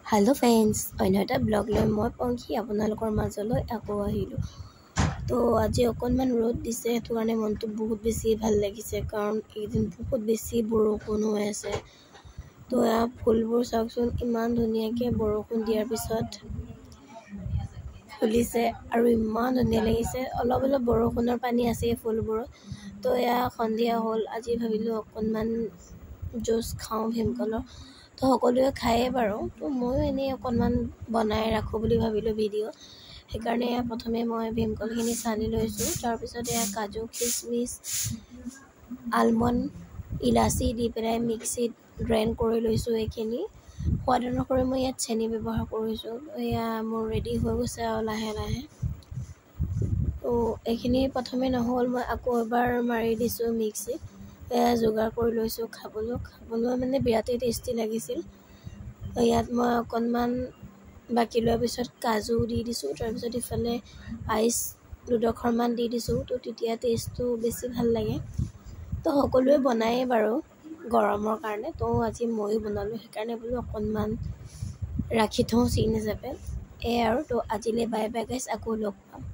Hello' friends, অন্য এটা blog লৈ মই পংখী আপোনালোকৰ মাজলৈ আকৌ আহিলোঁ। তো আজি অকণমান ৰ'দ দিছে, সেইটো কাৰণে মনটো বহুত বেছি ভাল লাগিছে, কাৰণ এইকেইদিন বহুত বেছি বৰষুণ হৈ আছে। তো এয়া ফুলবোৰ চাওকচোন, ইমান ধুনীয়াকৈ বৰষুণ দিয়াৰ পিছত ফুলিছে আৰু ইমান ধুনীয়া লাগিছে। অলপ অলপ বৰষুণৰ পানী আছে এই ফুলবোৰত। তো এয়া সন্ধিয়া হ'ল, আজি ভাবিলোঁ অকণমান জুচ খাওঁ ভীমকলৰ। তো সকলোৱে খায়েই বাৰু, তো ময়ো এনেই অকণমান বনাই ৰাখোঁ বুলি ভাবিলোঁ ভিডিঅ'। সেইকাৰণে প্ৰথমে মই ভীমকলখিনি চানি লৈছোঁ। তাৰপিছত এয়া কাজু, খিচমিচ, আলমণ্ড, ইলাচি দি পেলাই মিক্সিত গ্ৰাইণ্ড কৰি লৈছোঁ। এইখিনি সোৱাদ অনুসৰি মই ইয়াত চেনি ব্যৱহাৰ কৰিছোঁ। এয়া মোৰ ৰেডি হৈ গৈছে আৰু লাহে লাহে। তো এইখিনি প্ৰথমে নহ'ল, মই আকৌ এবাৰ মাৰি দিছোঁ মিক্সিত। এয়া যোগাৰ কৰি লৈছোঁ খাবলৈ মানে বিৰাটেই টেষ্টি লাগিছিল। ইয়াত মই অকণমান বাকি লোৱাৰ পিছত কাজু দি দিছোঁ। তাৰপিছত ইফালে আইচ দুডোখৰমান দি দিছোঁ, তো তেতিয়া টেষ্টটো বেছি ভাল লাগে। তো সকলোৱে বনায়েই বাৰু গৰমৰ কাৰণে, তো আজি ময়ো বনালোঁ। সেইকাৰণে বোলো অকণমান ৰাখি থওঁ চিন হিচাপে। আৰু তো আজিলৈ বাই বাই গাইছ, আকৌ লগ পাম।